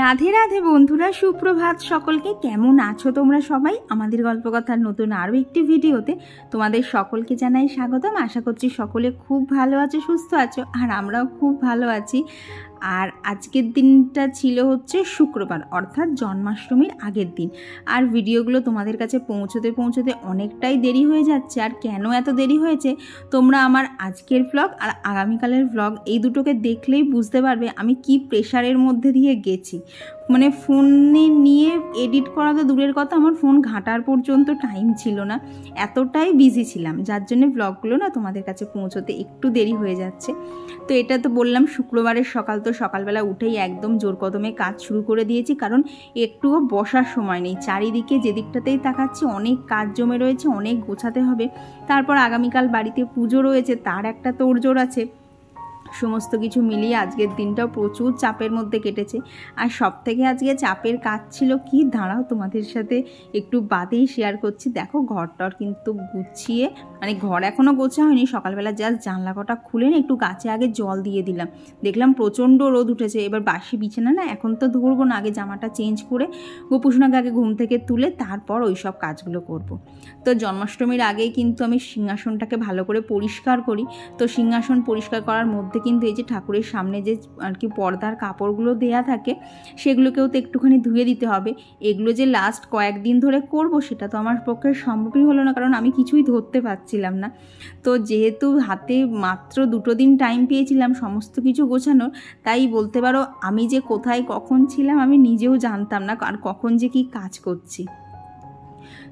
রাধে রাধে বন্ধুরা, সুপ্রভাত সকলকে। কেমন আছো তোমরা সবাই? আমাদের গল্পকথার নতুন আরও একটি ভিডিওতে তোমাদের সকলকে জানাই স্বাগতম। আশা করছি সকলে খুব ভালো আছো, সুস্থ আছো, আর আমরাও খুব ভালো আছি। আর আজকের দিনটা ছিল হচ্ছে শুক্রবার, অর্থাৎ জন্মাষ্টমীর আগের দিন। আর ভিডিওগুলো তোমাদের কাছে পৌঁছতে পৌঁছতে অনেকটাই দেরি হয়ে যাচ্ছে। আর কেন এত দেরি হয়েছে তোমরা আমার আজকের ভ্লগ আর আগামীকালের ভ্লগ এই দুটোকে দেখলেই বুঝতে পারবে আমি কি প্রেশারের মধ্যে দিয়ে গেছি। মানে ফোনে নিয়ে এডিট করা তো দূরের কথা, আমার ফোন ঘাঁটার পর্যন্ত টাইম ছিল না, এতটাই বিজি ছিলাম, যার জন্য ভ্লগগুলো না তোমাদের কাছে পৌঁছতে একটু দেরি হয়ে যাচ্ছে। তো এটা তো বললাম শুক্রবারের সকাল, তো সকালবেলা উঠেই একদম জোর কদমে কাজ শুরু করে দিয়েছি, কারণ একটুও বসার সময় নেই। চারিদিকে যেদিকটাতেই তাকাচ্ছি অনেক কাজ জমে রয়েছে, অনেক গোছাতে হবে। তারপর আগামীকাল বাড়িতে পুজো রয়েছে, তার একটা তোড়জোড় আছে। সমস্ত কিছু মিলিয়ে আজকের দিনটাও প্রচুর চাপের মধ্যে কেটেছে। আর সব থেকে আজকে চাপের কাজ ছিল কি, দাঁড়াও তোমাদের সাথে একটু বাদেই শেয়ার করছি। দেখো ঘরটর কিন্তু গুছিয়ে, মানে ঘর এখনও গোছা হয়নি, সকালবেলা জাস্ট জানলা কটা খুলে না একটু গাছে আগে জল দিয়ে দিলাম। দেখলাম প্রচণ্ড রোদ উঠেছে। এবার বাসি বিছানা না এখন তো ধরবো না, আগে জামাটা চেঞ্জ করে গোপুসোনাকে আগে ঘুম থেকে তুলে তারপর ওই সব কাজগুলো করব। তো জন্মাষ্টমীর আগেই কিন্তু আমি সিংহাসনটাকে ভালো করে পরিষ্কার করি। তো সিংহাসন পরিষ্কার করার মধ্যে কিন্তু এই যে ঠাকুরের সামনে যে আর কি পর্দার কাপড়গুলো দেয়া থাকে সেগুলোকেও তো একটুখানি ধুয়ে দিতে হবে। এগুলো যে লাস্ট কয়েকদিন ধরে করব সেটা তো আমার পক্ষে সম্ভবই হলো না, কারণ আমি কিছুই ধরতে পারছিলাম না। তো যেহেতু হাতে মাত্র 2 দিন টাইম পেয়েছিলাম সমস্ত কিছু গোছানোর, তাই বলতে পারো আমি যে কোথায় কখন ছিলাম আমি নিজেও জানতাম না, আর কখন যে কি কাজ করছি।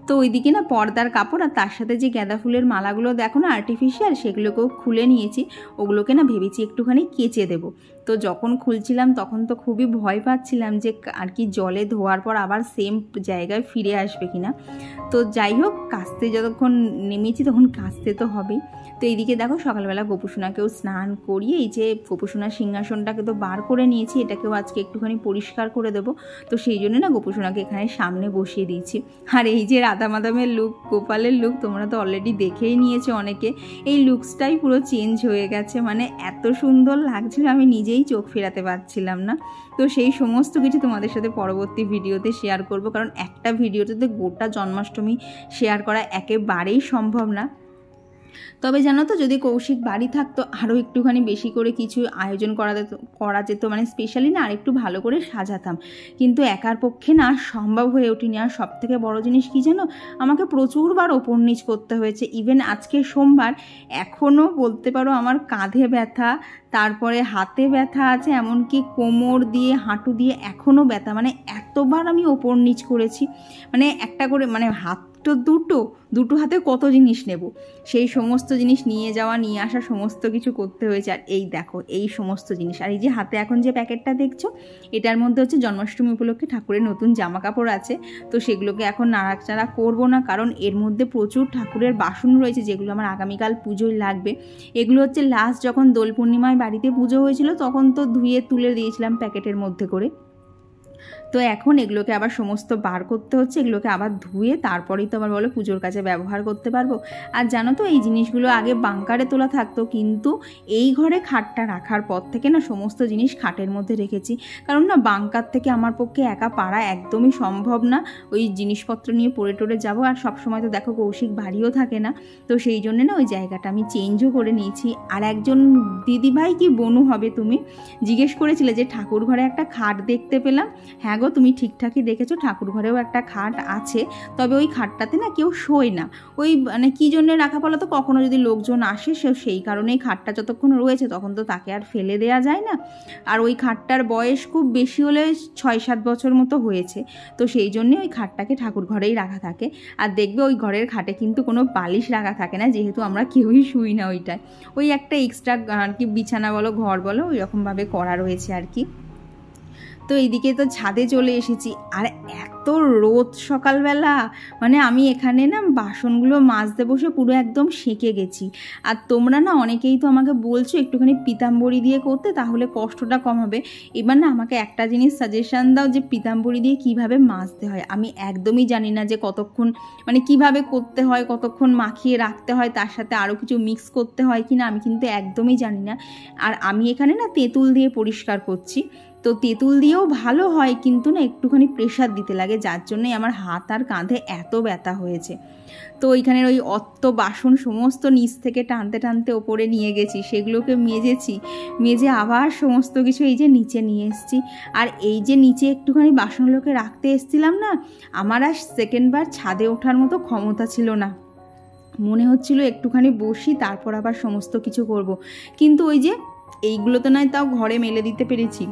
তো ওইদিকে না পর্দার কাপড় আর তার সাথে যে গাঁদা ফুলের মালাগুলো দেখো না আর্টিফিশিয়াল, সেগুলোকেও খুলে নিয়েছি। ওগুলোকে না ভেবেছি একটুখানি কেচে দেবো। তো যখন খুলছিলাম তখন তো খুবই ভয় পাচ্ছিলাম যে আর কি জলে ধোয়ার পর আবার সেম জায়গায় ফিরে আসবে কিনা। তো যাই হোক, কাচতে যতক্ষণ নেমেছি তখন কাচতে তো হবেই। তো এইদিকে দেখো সকালবেলা গোপুসোনাকেও স্নান করিয়ে এই যে গোপুসোনার সিংহাসনটাকে তো বার করে নিয়েছি, এটাকেও আজকে একটুখানি পরিষ্কার করে দেবো। তো সেই জন্য না গোপুসোনাকে এখানে সামনে বসিয়ে দিয়েছি। আর এই যে রাধা মাদামের লুক, গোপালের লুক তোমরা তো অলরেডি দেখেই নিয়েছো অনেকে। এই লুকসটাই পুরো চেঞ্জ হয়ে গেছে, মানে এত সুন্দর লাগছিল আমি নিজেই চোখ ফেরাতে পারছিলাম না। তো সেই সমস্ত কিছু তোমাদের সাথে পরবর্তী ভিডিওতে শেয়ার করব, কারণ একটা ভিডিওতে গোটা জন্মাষ্টমী শেয়ার করা একেবারেই সম্ভব না। তবে জানো তো, যদি কৌশিক বাড়ি থাকতো আরও একটুখানি বেশি করে কিছু আয়োজন করা যেত, মানে স্পেশালি না আর একটু ভালো করে সাজাতাম, কিন্তু একার পক্ষে না সম্ভব হয়ে ওঠেনি। আর সব থেকে বড়ো জিনিস কি জানো, আমাকে প্রচুরবার ওপর নিচ করতে হয়েছে। ইভেন আজকে সোমবার, এখনও বলতে পারো আমার কাঁধে ব্যথা, তারপরে হাতে ব্যথা আছে, এমনকি কোমর দিয়ে হাঁটু দিয়ে এখনও ব্যথা। মানে এতবার আমি ওপর নিচ করেছি, মানে একটা করে, মানে হাত তো দুটো হাতে কত জিনিস নেব, সেই সমস্ত জিনিস নিয়ে যাওয়া নিয়ে আসা সমস্ত কিছু করতে হয়েছে। আর এই দেখো এই সমস্ত জিনিস, আর এই যে হাতে এখন যে প্যাকেটটা দেখছো এটার মধ্যে হচ্ছে জন্মাষ্টমী উপলক্ষে ঠাকুরের নতুন জামা কাপড় আছে। তো সেগুলোকে এখন নাড়াচাড়া করবো না, কারণ এর মধ্যে প্রচুর ঠাকুরের বাসন রয়েছে যেগুলো আমার আগামীকাল পুজোয় লাগবে। এগুলো হচ্ছে লাস্ট যখন দোল পূর্ণিমায় বাড়িতে পুজো হয়েছিল তখন তো ধুয়ে তুলে দিয়েছিলাম প্যাকেটের মধ্যে করে। তো এখন এগুলোকে আবার সমস্ত বার করতে হচ্ছে, এগুলোকে আবার ধুয়ে তারপরেই তো আবার বলো পুজোর কাজে ব্যবহার করতে পারবো। আর জানো তো এই জিনিসগুলো আগে বাঙ্কারে তোলা থাকতো, কিন্তু এই ঘরে খাটটা রাখার পর থেকে না সমস্ত জিনিস খাটের মধ্যে রেখেছি, কারণ না বাঙ্কার থেকে আমার পক্ষে একা পারা একদমই সম্ভব না। ওই জিনিসপত্র নিয়ে পড়ে টরে যাবো, আর সবসময় তো দেখো কৌশিক বাড়িও থাকে না। তো সেই জন্য না ওই জায়গাটা আমি চেঞ্জও করে নিয়েছি। আর একজন দিদিভাই কি বনু হবে তুমি জিজ্ঞেস করেছিলে যে ঠাকুর ঘরে একটা খাট দেখতে পেলাম। হ্যাঁ গো, তুমি ঠিকঠাকই দেখেছো, ঠাকুর ঘরেও একটা খাট আছে, তবে ওই খাটটাতে না কেউ শোয় না। ওই মানে কী জন্যে রাখা বলো তো, কখনো যদি লোকজন আসে সেই কারণেই খাটটা যতক্ষণ রয়েছে তখন তো তাকে আর ফেলে দেওয়া যায় না। আর ওই খাটটার বয়স খুব বেশি হলে 6-7 বছর মতো হয়েছে। তো সেই জন্যে ওই খাটটাকে ঠাকুর ঘরেই রাখা থাকে। আর দেখবে ওই ঘরের খাটে কিন্তু কোনো বালিশ রাখা থাকে না, যেহেতু আমরা কেউই শুই না ওইটায়। ওই একটা এক্সট্রা আর কি বিছানা বলো ঘর বলো ওই রকমভাবে করা রয়েছে আর কি। তো এইদিকে তো ছাদে চলে এসেছি, আর এত রোদ সকালবেলা, মানে আমি এখানে না বাসনগুলো মাজতে বসে পুরো একদম সেঁকে গেছি। আর তোমরা না অনেকেই তো আমাকে বলছো একটুখানি পিতাম্বরী দিয়ে করতে, তাহলে কষ্টটা কম হবে। এবার না আমাকে একটা জিনিস সাজেশান দাও যে পিতাম্বরী দিয়ে কিভাবে মাজতে হয়। আমি একদমই জানি না যে কতক্ষণ, মানে কিভাবে করতে হয়, কতক্ষণ মাখিয়ে রাখতে হয়, তার সাথে আরও কিছু মিক্স করতে হয় কিনা আমি কিন্তু একদমই জানি না। আর আমি এখানে না তেঁতুল দিয়ে পরিষ্কার করছি। তো তেঁতুল দিয়েও ভালো হয়, কিন্তু না একটুখানি প্রেশার দিতে লাগে, যার জন্যই আমার হাত আর কাঁধে এত ব্যথা হয়েছে। তো ওইখানের ওই অত্ত বাসন সমস্ত নিচ থেকে টানতে টানতে ওপরে নিয়ে গেছি, সেগুলোকে মেজে আবার সমস্ত কিছু এই যে নিচে নিয়ে এসেছি। আর এই যে নিচে একটুখানি বাসনগুলোকে রাখতে এসেছিলাম না, আমার আর সেকেন্ডবার ছাদে ওঠার মতো ক্ষমতা ছিল না। মনে হচ্ছিল একটুখানি বসি, তারপর আবার সমস্ত কিছু করব। কিন্তু ওই যে এইগুলো তো নয় তাও ঘরে মেলে দিতে পেরেছি,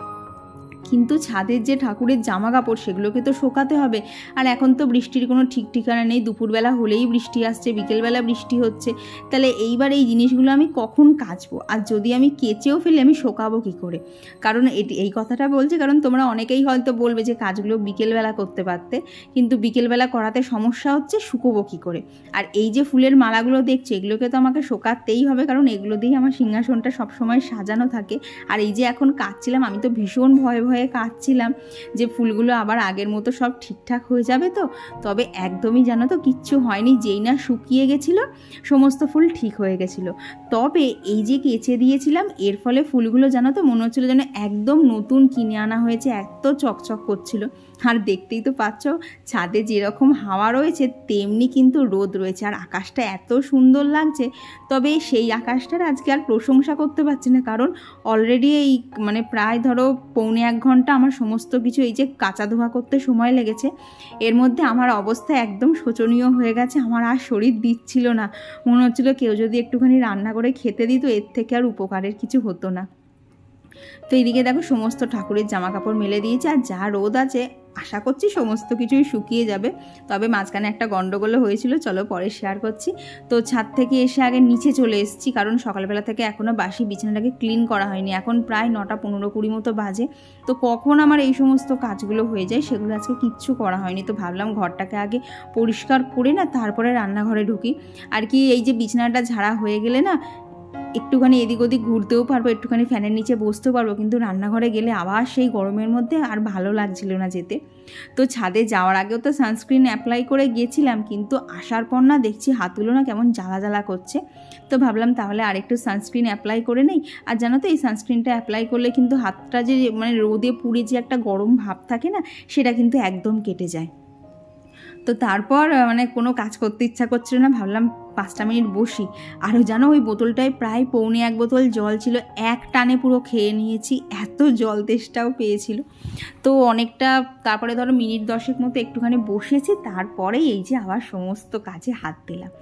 কিন্তু ছাদের যে ঠাকুরের জামা কাপড় সেগুলোকে তো শোকাতে হবে। আর এখন তো বৃষ্টির কোনো ঠিক ঠিকানা নেই, দুপুরবেলা হলেই বৃষ্টি আসছে, বিকেলবেলা বৃষ্টি হচ্ছে। তাহলে এইবার এই জিনিসগুলো আমি কখন কাচবো? আর যদি আমি কেচেও ফেলি আমি শোকাবো কী করে? কারণ এই কথাটা বলছে কারণ তোমরা অনেকেই হয়তো বলবে যে কাজগুলো বিকেলবেলা করতে পারতে, কিন্তু বিকেলবেলা করাতে সমস্যা হচ্ছে, শুকোবো কী করে? আর এই যে ফুলের মালাগুলো দেখছো, এগুলোকে তো আমাকে শোকাতেই হবে, কারণ এগুলো দিয়েই আমার সিংহাসনটা সবসময় সাজানো থাকে। আর এই যে এখন কাচছিলাম, আমি তো ভীষণ ভয়ে ভয়ে কাটছিলাম যে ফুলগুলো আবার আগের মতো সব ঠিকঠাক হয়ে যাবে। তো তবে একদমই জানো তো কিচ্ছু হয়নি, যেই না শুকিয়ে গেছিলো সমস্ত ফুল ঠিক হয়ে গেছিলো। তবে এই যে কেচে দিয়েছিলাম, এর ফলে ফুলগুলো জানো তো মনে হচ্ছিলো যেন একদম নতুন কিনে আনা হয়েছে, এত চকচক করছিল। আর দেখতেই তো পাচ্ছ ছাদে যেরকম হাওয়া রয়েছে তেমনি কিন্তু রোদ রয়েছে, আর আকাশটা এত সুন্দর লাগছে। তবে সেই আকাশটার আজকে আর প্রশংসা করতে পারছি না, কারণ অলরেডি এই মানে প্রায় ধরো পৌনে 1 ঘন্টা আমার সমস্ত কিছু এই যে কাঁচা ধোয়া করতে সময় লেগেছে। এর মধ্যে আমার অবস্থা একদম শোচনীয় হয়ে গেছে, আমার আর শরীর দিচ্ছিল না। মনে হচ্ছিল কেউ যদি একটুখানি রান্না করে খেতে দিত, এর থেকে আর উপকারের কিছু হতো না। তো এইদিকে দেখো সমস্ত ঠাকুরের জামা কাপড় মেলে দিয়েছে, আর যা রোদ আছে আশা করছি সমস্ত কিছুই শুকিয়ে যাবে। তবে মাঝখানে একটা গন্ডগোলও হয়েছিল, চলো পরে শেয়ার করছি। তো ছাদ থেকে এসে আগে নিচে চলে এসেছি, কারণ সকালবেলা থেকে এখনও বাসি বিছানাটাকে ক্লিন করা হয়নি। এখন প্রায় 9টা 15-20 মতো বাজে। তো কখন আমার এই সমস্ত কাজগুলো হয়ে যায় সেগুলো আজকে কিচ্ছু করা হয়নি। তো ভাবলাম ঘরটাকে আগে পরিষ্কার করে না তারপরে রান্নাঘরে ঢুকি। আর কি এই যে বিছানাটা ঝাড়া হয়ে গেলে না একটুখানি এদিক ওদিক ঘুরতেও পারবো, একটুখানি ফ্যানের নিচে বসতেও পারবো, কিন্তু রান্নাঘরে গেলে আবার সেই গরমের মধ্যে আর ভালো লাগছিল না যেতে। তো ছাদে যাওয়ার আগেও তো সানস্ক্রিন অ্যাপ্লাই করে গিয়েছিলাম, কিন্তু আসার পর না দেখছি হাতগুলো না কেমন জ্বালা জ্বালা করছে। তো ভাবলাম তাহলে আরেকটু সানস্ক্রিন অ্যাপ্লাই করে নেই। আর জানো তো এই সানস্ক্রিনটা অ্যাপ্লাই করলে কিন্তু হাতটা যে মানে রোদে পুড়ে যে একটা গরম ভাব থাকে না, সেটা কিন্তু একদম কেটে যায়। তো তারপর মানে কোনো কাজ করতে ইচ্ছা করছিল না, ভাবলাম 5টা মিনিট বসি। আরও জানো ওই বোতলটায় প্রায় পৌনে 1 বোতল জল ছিল, এক টানে পুরো খেয়ে নিয়েছি, এত জল তেষ্টাও পেয়েছিল। তো অনেকটা তারপরে ধরো মিনিট 10 মতো একটুখানি বসেছি, তারপরেই এই যে আবার সমস্ত কাজে হাত দিলাম।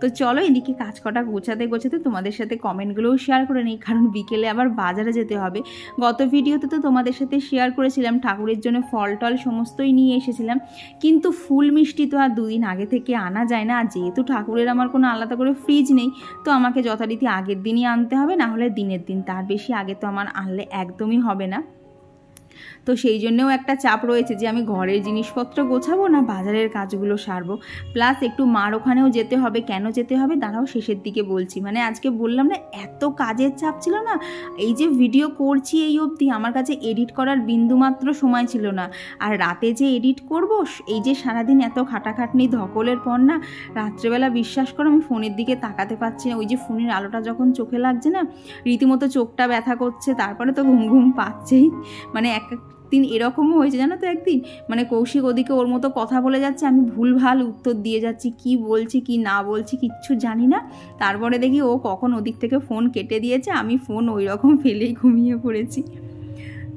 তো চলো এদিকে কাজ কটা গোছাতে গোছাতে তোমাদের সাথে কমেন্টগুলোও শেয়ার করে নিই, কারণ বিকেলে আবার বাজারে যেতে হবে। গত ভিডিওতে তো তোমাদের সাথে শেয়ার করেছিলাম ঠাকুরের জন্য ফল টল সমস্তই নিয়ে এসেছিলাম, কিন্তু ফুল মিষ্টি তো আর 2 দিন আগে থেকে আনা যায় না। আর যেহেতু ঠাকুরের আমার কোনো আলাদা করে ফ্রিজ নেই, তো আমাকে যথারীতি আগের দিনই আনতে হবে, না হলে দিনের দিন, তার বেশি আগে তো আমার আনলে একদমই হবে না। তো সেই জন্যও একটা চাপ রয়েছে যে আমি ঘরের জিনিসপত্র গোছাবো না বাজারের কাজগুলো সারবো, প্লাস একটু মার ওখানেও যেতে হবে। কেন যেতে হবে দাঁড়াও শেষের দিকে বলছি। মানে আজকে বললাম না এত কাজের চাপ ছিল না, এই যে ভিডিও করছি এই অবধি আমার কাছে এডিট করার বিন্দুমাত্র সময় ছিল না। আর রাতে যে এডিট করব, এই যে সারাদিন এত খাটাখাটনি ধকলের পর না রাত্রেবেলা বিশ্বাস করো আমি ফোনের দিকে তাকাতে পারছি না। ওই যে ফোনের আলোটা যখন চোখে লাগছে না, রীতিমতো চোখটা ব্যথা করছে, তারপরে তো ঘুম ঘুম পাচ্ছেই। মানে একদিন এরকমও হয়েছে জানো তো, একদিন মানে কৌশিক ওদিকে ওর মতো কথা বলে যাচ্ছে, আমি ভুলভাল উত্তর দিয়ে যাচ্ছি, কি বলছি কি না বলছি কিচ্ছু জানি না। তারপরে দেখি ও কখন ওদিক থেকে ফোন কেটে দিয়েছে, আমি ফোন ওই রকম ফেলেই ঘুমিয়ে পড়েছি।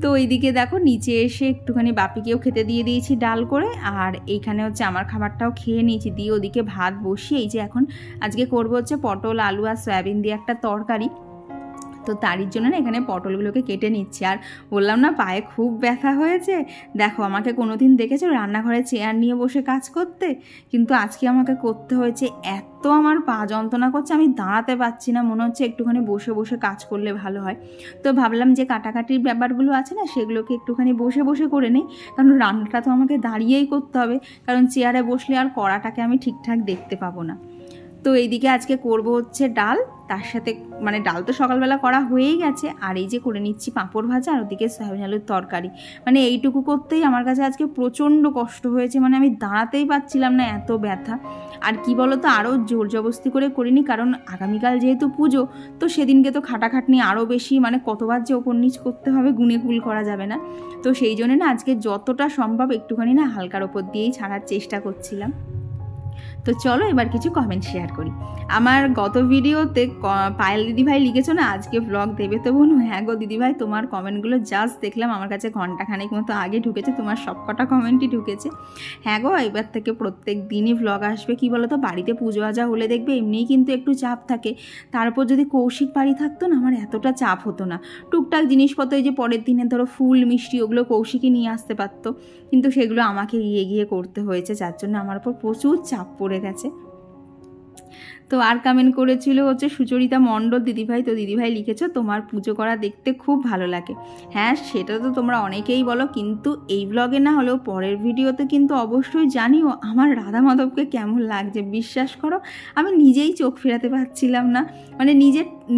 তো এইদিকে দেখো নিচে এসে একটুখানি বাপিকেও খেতে দিয়ে দিয়েছি ডাল করে, আর এইখানে হচ্ছে আমার খাবারটাও খেয়ে নিয়েছি, দিয়ে ওদিকে ভাত বসিয়ে এই যে এখন আজকে করবো হচ্ছে পটল আলু আর সয়াবিন দিয়ে একটা তরকারি। তো তারই জন্য না এখানে পটলগুলোকে কেটে নিচ্ছি। আর বললাম না পায়ে খুব ব্যথা হয়েছে, দেখো আমাকে কোনোদিন দেখেছো রান্নাঘরে চেয়ার নিয়ে বসে কাজ করতে, কিন্তু আজকে আমাকে করতে হয়েছে। এত আমার পা যন্ত্রণা করছে, আমি দাঁড়াতে পারছি না, মনে হচ্ছে একটুখানি বসে বসে কাজ করলে ভালো হয়। তো ভাবলাম যে কাটাকাটির ব্যাপারগুলো আছে না সেগুলোকে একটুখানি বসে বসে করে নেই, কারণ রান্নাটা তো আমাকে দাঁড়িয়েই করতে হবে, কারণ চেয়ারে বসলে আর কড়াটাকে আমি ঠিকঠাক দেখতে পাবো না। তো এইদিকে আজকে করব হচ্ছে ডাল, তার সাথে মানে ডাল তো সকালবেলা করা হয়েই গেছে, আর এই যে করে নিচ্ছি পাঁপড় ভাজা আর ওদিকে সয়াবিন আলুর তরকারি। মানে এইটুকু করতেই আমার কাছে আজকে প্রচণ্ড কষ্ট হয়েছে, মানে আমি দাঁড়াতেই পারছিলাম না, এত ব্যথা। আর কি বলো তো, আরও জোর জবস্তি করে করিনি, কারণ আগামীকাল যেহেতু পুজো, তো সেদিনকে তো খাটাখাটনি আরও বেশি, মানে কতবার যে ওপর নিচ করতে হবে গুনে কুল করা যাবে না। তো সেই জন্য না আজকে যতটা সম্ভব একটুখানি না হালকার ওপর দিয়েই ছাড়ার চেষ্টা করছিলাম। তো চলো এবার কিছু কমেন্ট শেয়ার করি। আমার গত ভিডিওতে পায়েল দিদিভাই লিখেছো না আজকে ব্লগ দেবে তো বোন। হ্যাঁ গো দিদিভাই, তোমার কমেন্টগুলো জাস্ট দেখলাম, আমার কাছে ঘন্টাখানেক মতো আগে ঢুকেছে, তোমার সবকটা কমেন্টই ঢুকেছে। হ্যাঁ গো, এবার থেকে প্রত্যেক দিনই ব্লগ আসবে। কি বলো তো, বাড়িতে পুজো আজা হলে দেখবে এমনিই কিন্তু একটু চাপ থাকে, তারপর যদি কৌশিক বাড়ি থাকতো না আমার এতটা চাপ হতো না। টুকটাক জিনিসপত্র এই যে পরের দিনে ধরো ফুল মিষ্টি ওগুলো কৌশিকই নিয়ে আসতে পারতো, কিন্তু সেগুলো আমাকে গিয়ে গিয়ে করতে হয়েছে, যার জন্য আমার উপর প্রচুর চাপ পড়ে গেছে। তো আর কমেন্ট করেছিল হচ্ছে সুচরিতা মণ্ডল দিদিভাই। তো দিদিভাই লিখেছো তোমার পুজো করা দেখতে খুব ভালো লাগে। হ্যাঁ সেটা তো তোমরা অনেকেই বলো, কিন্তু এই ব্লগে না হলেও পরের ভিডিওতে কিন্তু অবশ্যই জানিও আমার রাধা মাধবকে কেমন লাগছে। বিশ্বাস করো আমি নিজেই চোখ ফেরাতে পারছিলাম না, মানে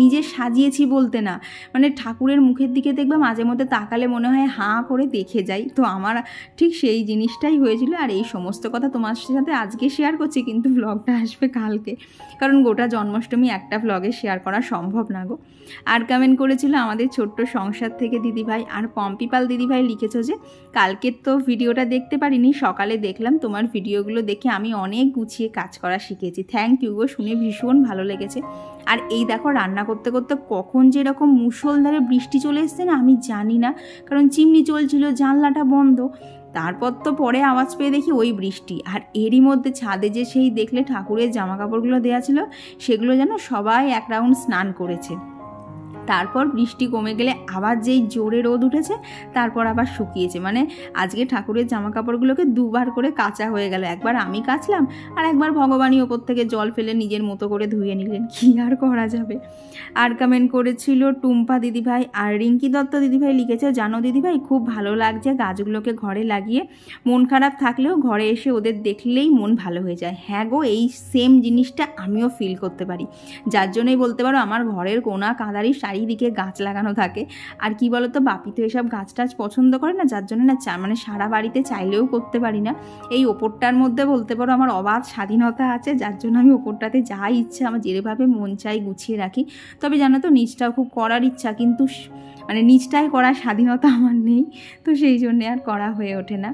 নিজে সাজিয়েছি বলতে না, মানে ঠাকুরের মুখের দিকে দেখবে মাঝে মধ্যে তাকালে মনে হয় হাঁ করে দেখে যাই। তো আমার ঠিক সেই জিনিসটাই হয়েছিল। আর এই সমস্ত কথা তোমার সাথে আজকে শেয়ার করছি, কিন্তু ব্লগটা আসবে কালকে, কারণ গোটা জন্মাষ্টমী একটা ব্লগে শেয়ার করা সম্ভব না গো। আর কমেন্ট করেছিল আমাদের ছোট্ট সংসার থেকে দিদিভাই। আর পম্পিপাল দিদিভাই লিখেছো যে কালকের তো ভিডিওটা দেখতে পারিনি, সকালে দেখলাম তোমার ভিডিওগুলো দেখে আমি অনেক গুছিয়ে কাজ করা শিখেছি। থ্যাংক ইউ গো, শুনে ভীষণ ভালো লেগেছে। আর এই দেখো রান্না করতে করতে কখন যে এরকম মুষলধারে বৃষ্টি চলে এসছে না আমি জানি না, কারণ চিমনি চলছিল, জানলাটা বন্ধ, তারপর তো পরে আওয়াজ পেয়ে দেখি ওই বৃষ্টি। আর এরই মধ্যে ছাদে যে সেই দেখলে ঠাকুরের জামা কাপড়গুলো দেওয়া ছিল, সেগুলো যেন সবাই এক রাউন্ড স্নান করেছে। তারপর বৃষ্টি কমে গেলে আবার যেই জোরে রোদ উঠেছে, তারপর আবার শুকিয়েছে। মানে আজকে ঠাকুরের জামা কাপড়গুলোকে দুবার করে কাচা হয়ে গেল, একবার আমি কাচলাম আর একবার ভগবানই ওপর থেকে জল ফেলে নিজের মতো করে ধুয়ে নিলেন, কি আর করা যাবে। আর কমেন্ট করেছিল টুম্পা দিদিভাই। আর রিঙ্কি দত্ত দিদিভাই লিখেছে জানো দিদিভাই খুব ভালো লাগছে গাছগুলোকে ঘরে লাগিয়ে, মন খারাপ থাকলেও ঘরে এসে ওদের দেখলেই মন ভালো হয়ে যায়। হ্যাঁ গো, এই সেম জিনিসটা আমিও ফিল করতে পারি, যার জন্যই বলতে পারো আমার ঘরের কোনা কাঁদারি চারিদিকে গাছ লাগানো থাকে। আর কি বলতো, বাপি তো এসব গাছ টাছ পছন্দ করে না, যার জন্য না মানে সারা বাড়িতে চাইলেও করতে পারি না। এই ওপরটার মধ্যে বলতে পারো আমার অবাধ স্বাধীনতা আছে, যার জন্য আমি ওপরটাতে যা ইচ্ছে আমার যেভাবে মন চাই গুছিয়ে রাখি। তবে জানো তো নিচটাও খুব করার ইচ্ছা, কিন্তু মানে নিচটায় করার স্বাধীনতা আমার নেই, তো সেই জন্যে আর করা হয়ে ওঠে না।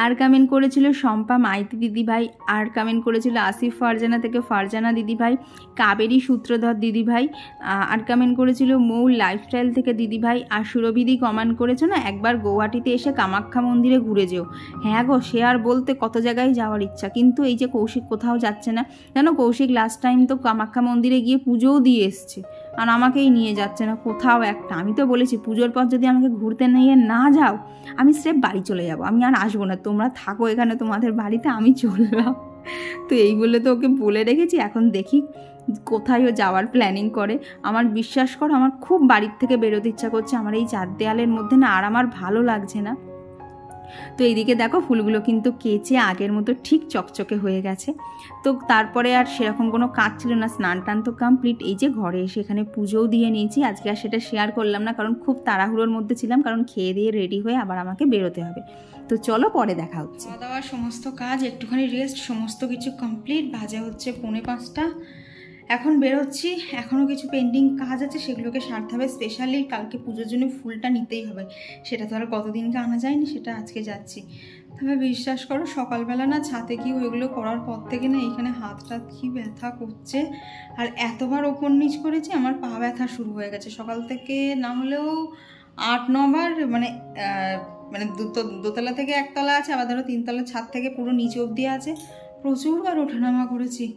আর কমেন্ট করেছিল শম্পা মাইতি দিদিভাই। আর কমেন্ট করেছিল আসিফ ফারজানা থেকে ফারজানা দিদিভাই, কাবেরী সূত্রধর দিদিভাই। আর কমেন্ট করেছিল মৌ লাইফস্টাইল থেকে দিদিভাই। আর সুরভিদি কমেন্ট করেছো না একবার গৌহাটিতে এসে কামাখ্যা মন্দিরে ঘুরে যেও। হ্যাঁ গো, সে আর বলতে কত জায়গায় যাওয়ার ইচ্ছা, কিন্তু এই যে কৌশিক কোথাও যাচ্ছে না জানো। কৌশিক লাস্ট টাইম তো কামাখ্যা মন্দিরে গিয়ে পুজোও দিয়ে এসছে, আর আমাকেই নিয়ে যাচ্ছে না কোথাও একটা। আমি তো বলেছি পুজোর পর যদি আমাকে ঘুরতে নিয়ে না যাও আমি স্রেফ বাড়ি চলে যাব, আমি আর আসবো না, তোমরা থাকো এখানে তোমাদের বাড়িতে, আমি চললাম। তো এই বলে তো ওকে বলে রেখেছি, এখন দেখি কোথায় ও যাওয়ার প্ল্যানিং করে। আমার বিশ্বাস করো আমার খুব বাড়ির থেকে বেরোতে ইচ্ছা করছে, আমার এই চার দেয়ালের মধ্যে না আর আমার ভালো লাগছে না। তো এইদিকে দেখো ফুলগুলো কিন্তু কেচে আগের মতো ঠিক চকচকে হয়ে গেছে। তো তারপরে আর সেরকম কোনো কাজ ছিল না, স্নান টান তো কমপ্লিট। এই যে ঘরে এসে এখানে পুজোও দিয়ে নিয়েছি, আজকে আর সেটা শেয়ার করলাম না, কারণ খুব তাড়াহুড়োর মধ্যে ছিলাম, কারণ খেয়ে দিয়ে রেডি হয়ে আবার আমাকে বেরোতে হবে। তো চলো পরে দেখা হচ্ছে। খাওয়া দাওয়ার সমস্ত কাজ, একটুখানি রেস্ট, সমস্ত কিছু কমপ্লিট। বাজে হচ্ছে 4:45। এখন বেরোচ্ছি, এখনও কিছু পেন্ডিং কাজ আছে, সেগুলোকে সারতে হবে। স্পেশালি কালকে পুজোর জন্য ফুলটা নিতেই হবে, সেটা তো আর কতদিনকে আনা যায়নি, সেটা আজকে যাচ্ছি। তবে বিশ্বাস করো সকালবেলা না ছাদে কি ওইগুলো করার পর থেকে না এখানে হাত টাত কি ব্যথা করছে, আর এতবার ওপর নিচ করেছি আমার পা ব্যথা শুরু হয়ে গেছে সকাল থেকে, না হলেও 8-9 বার। মানে দোতলা থেকে একতলা আছে, আবার ধরো 3তলা ছাদ থেকে পুরো নিচে অবধি আছে, প্রচুরবার ওঠানামা করেছি।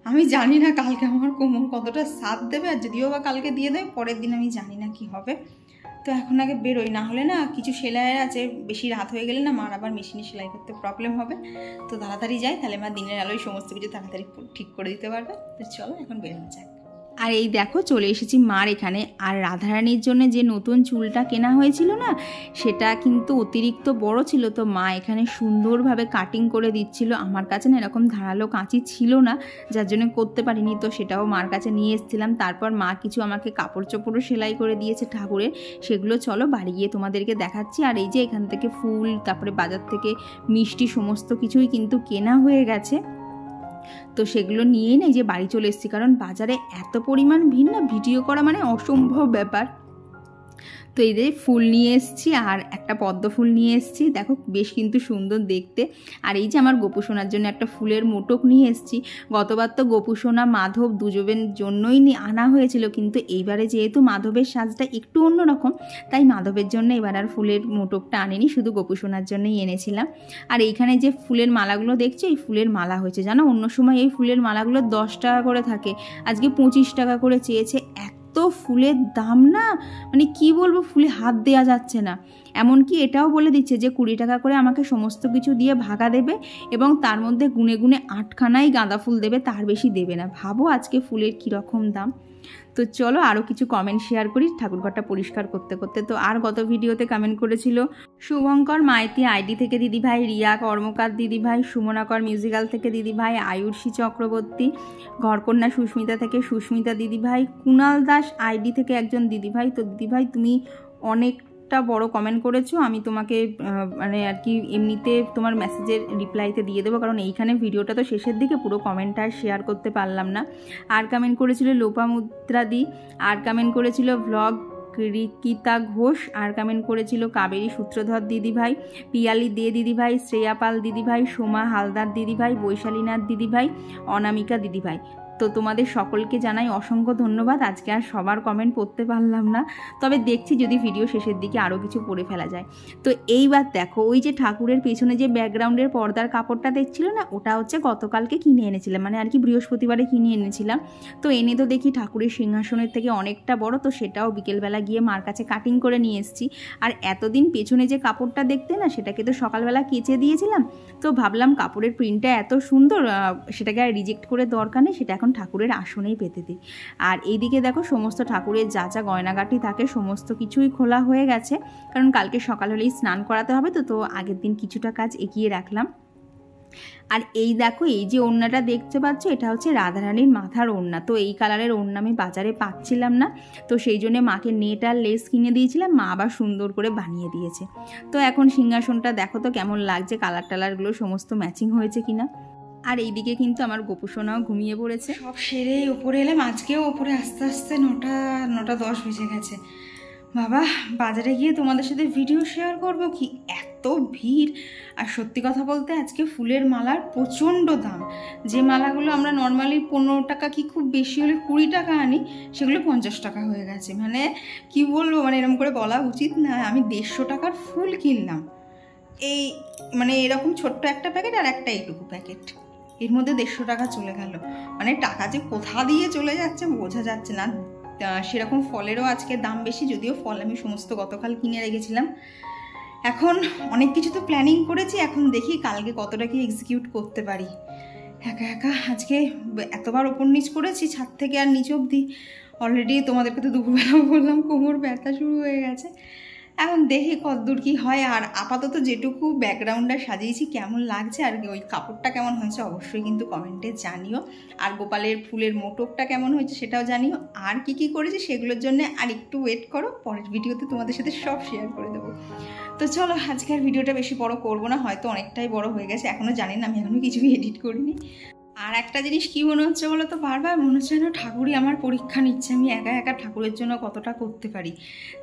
আমি জানি না কালকে আমার কোমর কতটা সাথ দেবে, আর যদিও বা কালকে দিয়ে দেয় পরের দিন আমি জানি না কি হবে। তো এখন আগে বেরোই, না হলে না কিছু সেলাইয়ের আছে, বেশি রাত হয়ে গেলে না মার আবার মেশিনে সেলাই করতে প্রবলেম হবে। তো তাড়াতাড়ি যাই, তাহলে মা দিনের আলোয় সমস্ত কিছু তাড়াতাড়ি ঠিক করে দিতে পারবে। তো চলো এখন বেরোনো যাক। আর এই দেখো চলে এসেছি মার এখানে। আর রাধারানীর জন্য যে নতুন চুলটা কেনা হয়েছিল না, সেটা কিন্তু অতিরিক্ত বড় ছিল, তো মা এখানে সুন্দরভাবে কাটিং করে দিচ্ছিল। আমার কাছে না এরকম ধারালো কাঁচি ছিল না, যার জন্য করতে পারিনি, তো সেটাও মার কাছে নিয়ে এসেছিলাম। তারপর মা কিছু আমাকে কাপড় চোপড়ও সেলাই করে দিয়েছে ঠাকুরের, সেগুলো চলো বাড়ি গিয়ে তোমাদেরকে দেখাচ্ছি। আর এই যে এখান থেকে ফুল, তারপরে বাজার থেকে মিষ্টি, সমস্ত কিছুই কিন্তু কেনা হয়ে গেছে। তো সেগুলো নিয়েই না এই যে বাড়ি চলে এসেছি, কারণ বাজারে এত পরিমাণ ভিড় না, ভিডিও করা মানে অসম্ভব ব্যাপার। তো এই যে ফুল নিয়ে এসেছি আর একটা পদ্ম ফুল নিয়ে এসেছি, দেখো বেশ কিন্তু সুন্দর দেখতে। আর এই যে আমার গোপুসোনার জন্য একটা ফুলের মোটক নিয়ে এসেছি। গতবার তো গোপুসোনা মাধব দুজনের জন্যই আনা হয়েছিল, কিন্তু এইবারে যেহেতু মাধবের সাজটা একটু অন্যরকম, তাই মাধবের জন্য এবার আর ফুলের মোটকটা আনিনি, শুধু গোপুসোনার জন্যই এনেছিলাম। আর এইখানে যে ফুলের মালাগুলো দেখছো, এই ফুলের মালা হয়েছে জানো, অন্য সময় এই ফুলের মালাগুলো 10 টাকা করে থাকে, আজকে 25 টাকা করে চেয়েছে। তো ফুলের দাম না, মানে কি বলবো, ফুলে হাত দেওয়া যাচ্ছে না। এমনকি এটাও বলে দিচ্ছে যে 20 টাকা করে আমাকে সমস্ত কিছু দিয়ে ভাগা দেবে, এবং তার মধ্যে গুনে গুনে 8খানাই গাঁদা ফুল দেবে, তার বেশি দেবে না। ভাবো আজকে ফুলের কীরকম দাম। তো চলো আরও কিছু কমেন্ট শেয়ার করি ঠাকুরঘরটা পরিষ্কার করতে করতে। তো আর গত ভিডিওতে কমেন্ট করেছিল শুভঙ্কর মাইতি আইডি থেকে দিদিভাই, রিয়া কর্মকার দিদিভাই, সুমনাকর মিউজিক্যাল থেকে দিদিভাই, আয়ুর্ষী চক্রবর্তী, ঘরকন্যা সুস্মিতা থেকে সুস্মিতা দিদিভাই, কুণাল দাস আইডি থেকে একজন দিদিভাই। তো দিদিভাই তুমি অনেকটা বড় কমেন্ট করেছো, আমি তোমাকে মানে আর কি এমনিতে তোমার মেসেজের রিপ্লাইতে দিয়ে দেবো, কারণ এইখানে ভিডিওটা তো শেষের দিকে, পুরো কমেন্টটা শেয়ার করতে পারলাম না। আর কমেন্ট করেছিল লোপামুদ্রাদি, আর কমেন্ট করেছিল ভ্লগ রিকিতা ঘোষ, আর কমেন্ট করেছিল কাবেরী সূত্রধর দিদিভাই, পিয়ালি দে দিদিভাই, শ্রেয়া পাল দিদিভাই, সোমা হালদার দিদিভাই, বৈশালীনাথ দিদিভাই, অনামিকা দিদিভাই। তো তোমাদের সকলকে জানাই অসংখ্য ধন্যবাদ। আজকে আর সবার কমেন্ট পড়তে পারলাম না, তবে দেখছি যদি ভিডিও শেষের দিকে আরও কিছু পড়ে ফেলা যায়। তো এইবার দেখো ওই যে ঠাকুরের পেছনে যে ব্যাকগ্রাউন্ডের পর্দার কাপড়টা দেখছিল না, ওটা হচ্ছে গতকালকে কিনে এনেছিলাম, মানে আর কি বৃহস্পতিবারে কিনে এনেছিলাম। তো এনে তো দেখি ঠাকুরের সিংহাসনের থেকে অনেকটা বড়, তো সেটাও বিকেলবেলা গিয়ে মার কাছে কাটিং করে নিয়ে এসেছি। আর এতদিন পেছনে যে কাপড়টা দেখতে না, সেটাকে তো সকালবেলা কেচে দিয়েছিলাম, তো ভাবলাম কাপড়ের প্রিন্টটা এত সুন্দর, সেটাকে আর রিজেক্ট করে দরকার নেই, সেটা এখন ঠাকুরের আসনেই পেতে দিই। আর এইদিকে দেখো সমস্ত ঠাকুরের যা যা গয়নাগাটি থাকে সমস্ত কিছুই খোলা হয়ে গেছে, কারণ কালকে সকাল হলেই স্নান করাতে হবে, তো আগের দিন কিছুটা কাজ এগিয়ে রাখলাম। আর এই দেখো এই যে ওড়নাটা দেখতে পাচ্ছ, এটা হচ্ছে রাধারানীর মাথার ওড়না। তো এই কালারের ওড়না আমি বাজারে পাচ্ছিলাম না, তো সেই জন্য মাকে নেট আর লেস কিনে দিয়েছিলাম, মা আবার সুন্দর করে বানিয়ে দিয়েছে। তো এখন সিংহাসনটা দেখো তো কেমন লাগছে, কালার টালারগুলো সমস্ত ম্যাচিং হয়েছে কিনা। আর এইদিকে কিন্তু আমার গোপুসোনাও ঘুমিয়ে পড়েছে। সব সেরেই ওপরে এলাম, আজকেও ওপরে আস্তে আস্তে 9:10 বেজে গেছে। বাবা বাজারে গিয়ে তোমাদের সাথে ভিডিও শেয়ার করব কি, এত ভিড়। আর সত্যি কথা বলতে আজকে ফুলের মালার প্রচণ্ড দাম। যে মালাগুলো আমরা নর্মালি 15 টাকা কি খুব বেশি হলে 20 টাকা আনি, সেগুলো 50 টাকা হয়ে গেছে। মানে কি বলবো, মানে এরকম করে বলা উচিত না। আমি 150 টাকার ফুল কিনলাম, এই মানে এরকম ছোট্ট একটা প্যাকেট আর একটা এইটুকু প্যাকেট, এর মধ্যে 150 টাকা চলে গেল। মানে টাকা যে কোথা দিয়ে চলে যাচ্ছে বোঝা যাচ্ছে না। সেরকম ফলেরও আজকে দাম বেশি, যদিও ফল আমি সমস্ত গতকাল কিনে রেখেছিলাম। এখন অনেক কিছু তো প্ল্যানিং করেছি, এখন দেখি কালকে কতটা কি এক্সিকিউট করতে পারি। একা একা আজকে এতবার ওপর নিচ করেছি, ছাদ থেকে আর নিচ অবধি। অলরেডি তোমাদেরকে তো দুপুরবেলাও বললাম কোমর ব্যথা শুরু হয়ে গেছে। এখন দেখি কতদূর কি হয়। আর আপাতত যেটুকু ব্যাকগ্রাউন্ডটা সাজিয়েছি কেমন লাগছে আর ওই কাপড়টা কেমন হয়েছে অবশ্যই কিন্তু কমেন্টে জানিও। আর গোপালের ফুলের মোটকটা কেমন হয়েছে সেটাও জানিও। আর কি কি করেছি সেগুলোর জন্য আর একটু ওয়েট করো, পরের ভিডিওতে তোমাদের সাথে সব শেয়ার করে দেবো। তো চলো আজকের ভিডিওটা বেশি বড় করবো না, হয়তো অনেকটাই বড় হয়ে গেছে, এখনও জানি না, আমি এখনও কিছুই এডিট করিনি। আর একটা জিনিস কি মনে হচ্ছে বলো তো, বারবার মনে হচ্ছে যেন ঠাকুরই আমার পরীক্ষা নিচ্ছে, আমি একা একা ঠাকুরের জন্য কতটা করতে পারি।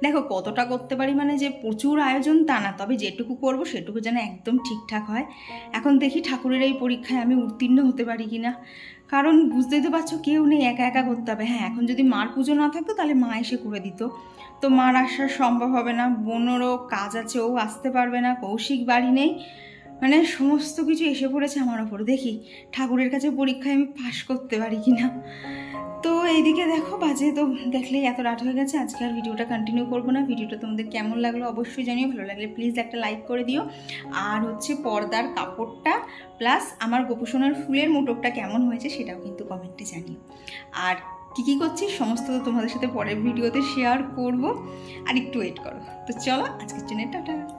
দেখো কতটা করতে পারি মানে যে প্রচুর আয়োজন তা না, তবে যেটুকু করব সেটুকু যেন একদম ঠিকঠাক হয়। এখন দেখি ঠাকুরের এই পরীক্ষায় আমি উত্তীর্ণ হতে পারি কিনা, কারণ বুঝতেই তো পারছো কেউ নেই, একা একা করতে হবে। হ্যাঁ এখন যদি মার পুজো না থাকতো তাহলে মা এসে করে দিত, তো মার আসা সম্ভব হবে না, বোনেরও কাজ আছে, ও আসতে পারবে না, কৌশিক বাড়ি নেই, মানে সমস্ত কিছু এসে পড়েছে আমার ওপর। দেখি ঠাকুরের কাছে পরীক্ষায় আমি পাশ করতে পারি কিনা। তো এইদিকে দেখো বাজে তো দেখলেই এত রাত হয়ে গেছে, আজকে আর ভিডিওটা কন্টিনিউ করবো না। ভিডিওটা তোমাদের কেমন লাগলো অবশ্যই জানিও, ভালো লাগলে প্লিজ একটা লাইক করে দিও। আর হচ্ছে পর্দার কাপড়টা প্লাস আমার গোপুসোনার ফুলের মোটকটা কেমন হয়েছে সেটাও কিন্তু কমেন্টে জানিও। আর কী করছি সমস্ত তো তোমাদের সাথে পরের ভিডিওতে শেয়ার করব। আর একটু ওয়েট করো। তো চলো আজকের জন্য টাটা।